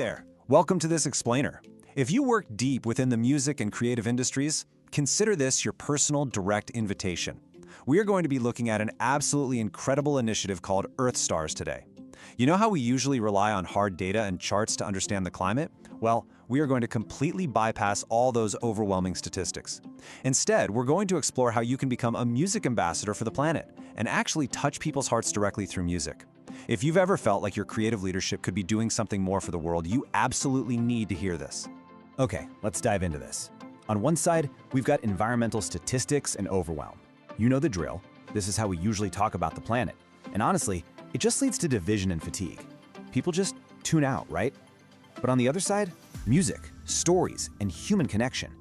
there, welcome to this explainer. If you work deep within the music and creative industries, consider this your personal direct invitation. We are going to be looking at an absolutely incredible initiative called EARTHSTARS today. You know how we usually rely on hard data and charts to understand the climate? Well, we are going to completely bypass all those overwhelming statistics. Instead, we're going to explore how you can become a music ambassador for the planet and actually touch people's hearts directly through music. If you've ever felt like your creative leadership could be doing something more for the world, you absolutely need to hear this. Okay, let's dive into this. On one side, we've got environmental statistics and overwhelm. You know the drill. This is how we usually talk about the planet. And honestly, it just leads to division and fatigue. People just tune out, right? But on the other side, music, stories, and human connection.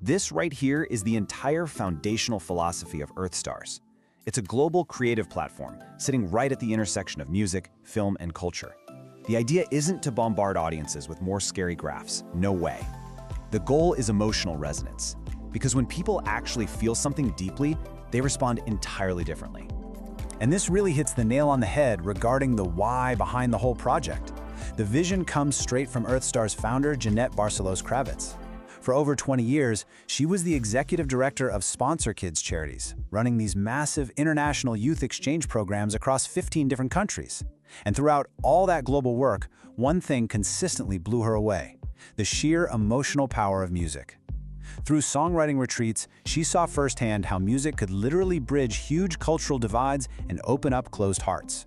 This right here is the entire foundational philosophy of EARTHSTARS. It's a global creative platform sitting right at the intersection of music, film, and culture. The idea isn't to bombard audiences with more scary graphs, no way. The goal is emotional resonance, because when people actually feel something deeply, they respond entirely differently. And this really hits the nail on the head regarding the why behind the whole project. The vision comes straight from EARTHSTARS founder Jeanette Barcelos-Kravitz. For over 20 years, she was the executive director of Sponsor Kids charities, running these massive international youth exchange programs across 15 different countries. And throughout all that global work, one thing consistently blew her away: the sheer emotional power of music. Through songwriting retreats, she saw firsthand how music could literally bridge huge cultural divides and open up closed hearts.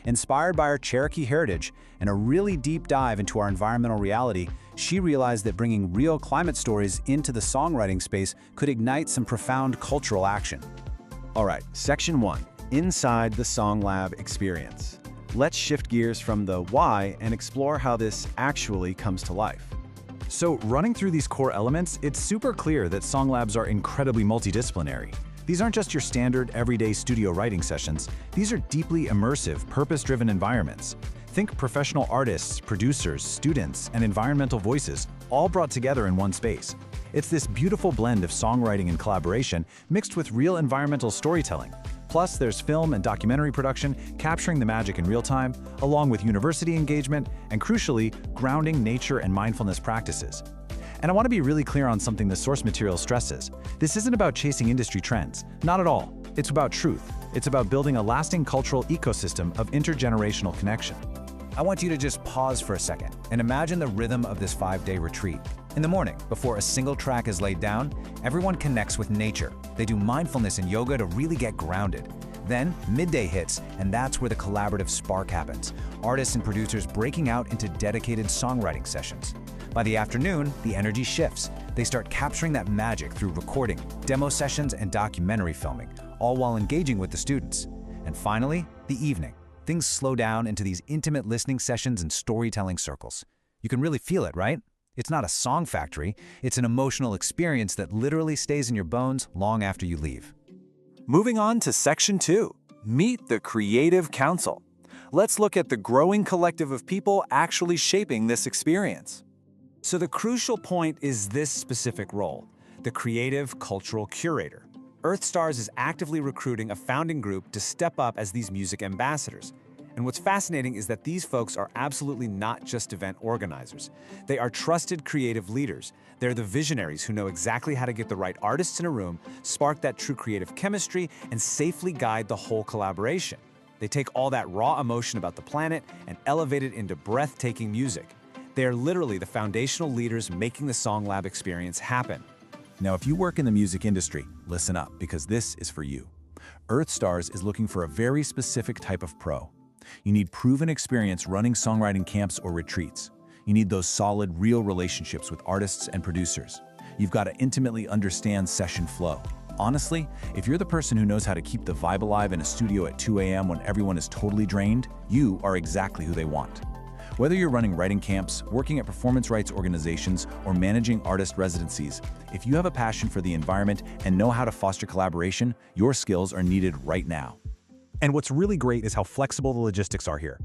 Inspired by her Cherokee heritage and a really deep dive into our environmental reality, she realized that bringing real climate stories into the songwriting space could ignite some profound cultural action. All right, Section 1, Inside the SongLAB Experience. Let's shift gears from the why and explore how this actually comes to life. So, running through these core elements, it's super clear that SongLABs are incredibly multidisciplinary. These aren't just your standard, everyday studio writing sessions. These are deeply immersive, purpose-driven environments. Think professional artists, producers, students, and environmental voices, all brought together in one space. It's this beautiful blend of songwriting and collaboration mixed with real environmental storytelling. Plus, there's film and documentary production, capturing the magic in real time, along with university engagement, and crucially, grounding nature and mindfulness practices. And I want to be really clear on something the source material stresses. This isn't about chasing industry trends. Not at all. It's about truth. It's about building a lasting cultural ecosystem of intergenerational connection. I want you to just pause for a second and imagine the rhythm of this 5-day retreat. In the morning, before a single track is laid down, everyone connects with nature. They do mindfulness and yoga to really get grounded. Then, midday hits, and that's where the collaborative spark happens. Artists and producers breaking out into dedicated songwriting sessions. By the afternoon, the energy shifts. They start capturing that magic through recording, demo sessions, and documentary filming, all while engaging with the students. And finally, the evening. Things slow down into these intimate listening sessions and storytelling circles. You can really feel it, right? It's not a song factory, it's an emotional experience that literally stays in your bones long after you leave. Moving on to Section 2, Meet the Creative Council. Let's look at the growing collective of people actually shaping this experience. So the crucial point is this specific role, the Creative Cultural Curator. EARTHSTARS is actively recruiting a founding group to step up as these music ambassadors. And what's fascinating is that these folks are absolutely not just event organizers. They are trusted creative leaders. They're the visionaries who know exactly how to get the right artists in a room, spark that true creative chemistry, and safely guide the whole collaboration. They take all that raw emotion about the planet and elevate it into breathtaking music. They are literally the foundational leaders making the SongLAB experience happen. Now, if you work in the music industry, listen up, because this is for you. EARTHSTARS is looking for a very specific type of pro. You need proven experience running songwriting camps or retreats. You need those solid, real relationships with artists and producers. You've got to intimately understand session flow. Honestly, if you're the person who knows how to keep the vibe alive in a studio at 2 a.m. when everyone is totally drained, you are exactly who they want. Whether you're running writing camps, working at performance rights organizations, or managing artist residencies, if you have a passion for the environment and know how to foster collaboration, your skills are needed right now. And what's really great is how flexible the logistics are here.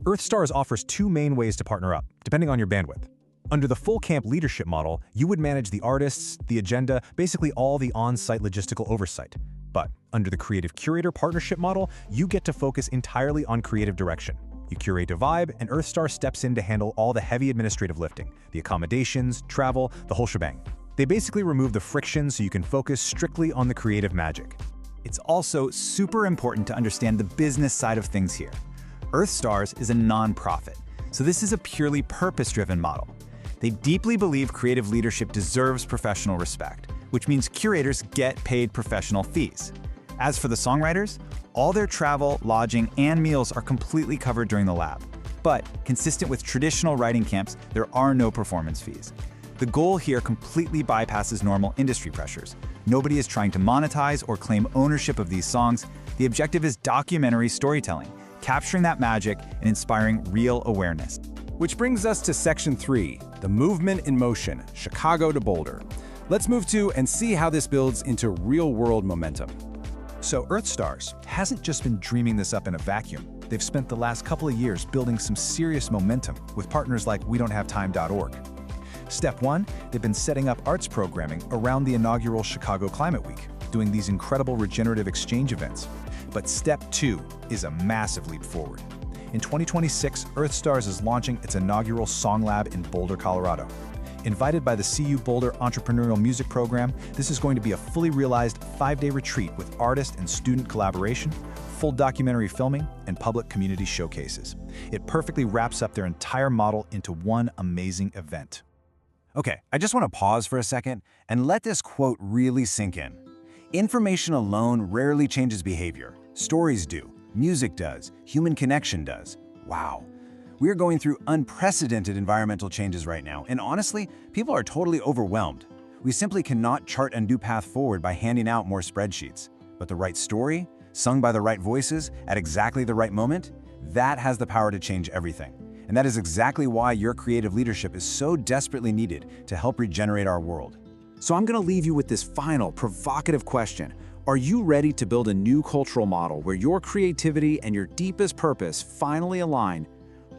EARTHSTARS offers 2 main ways to partner up, depending on your bandwidth. Under the full camp leadership model, you would manage the artists, the agenda, basically all the on-site logistical oversight. But under the creative curator partnership model, you get to focus entirely on creative direction. You curate a vibe, and EARTHSTARS steps in to handle all the heavy administrative lifting, the accommodations, travel, the whole shebang. They basically remove the friction so you can focus strictly on the creative magic. It's also super important to understand the business side of things here. EARTHSTARS is a non-profit, so this is a purely purpose-driven model. They deeply believe creative leadership deserves professional respect, which means curators get paid professional fees. As for the songwriters, all their travel, lodging, and meals are completely covered during the lab. But, consistent with traditional writing camps, there are no performance fees. The goal here completely bypasses normal industry pressures. Nobody is trying to monetize or claim ownership of these songs. The objective is documentary storytelling, capturing that magic and inspiring real awareness. Which brings us to Section 3, the movement in motion, Chicago to Boulder. Let's move to and see how this builds into real-world momentum. So EARTHSTARS hasn't just been dreaming this up in a vacuum. They've spent the last couple of years building some serious momentum with partners like WeDon'tHaveTime.org. Step 1, they've been setting up arts programming around the inaugural Chicago Climate Week, doing these incredible regenerative exchange events. But Step 2 is a massive leap forward. In 2026, EARTHSTARS is launching its inaugural SongLAB in Boulder, Colorado. Invited by the CU Boulder Entrepreneurial Music Program, this is going to be a fully realized 5-day retreat with artist and student collaboration, full documentary filming, and public community showcases. It perfectly wraps up their entire model into one amazing event. Okay, I just want to pause for a second and let this quote really sink in. Information alone rarely changes behavior. Stories do, music does, human connection does. Wow. We are going through unprecedented environmental changes right now, and honestly, people are totally overwhelmed. We simply cannot chart a new path forward by handing out more spreadsheets. But the right story, sung by the right voices, at exactly the right moment, that has the power to change everything. And that is exactly why your creative leadership is so desperately needed to help regenerate our world. So I'm going to leave you with this final, provocative question. Are you ready to build a new cultural model where your creativity and your deepest purpose finally align?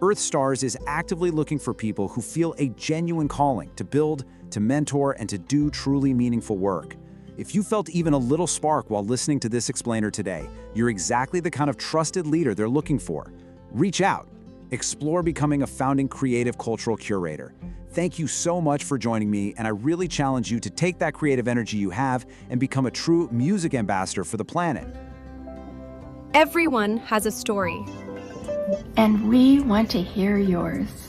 EARTHSTARS is actively looking for people who feel a genuine calling to build, to mentor, and to do truly meaningful work. If you felt even a little spark while listening to this explainer today, you're exactly the kind of trusted leader they're looking for. Reach out. Explore becoming a founding creative cultural curator. Thank you so much for joining me, and I really challenge you to take that creative energy you have and become a true music ambassador for the planet. Everyone has a story. And we want to hear yours.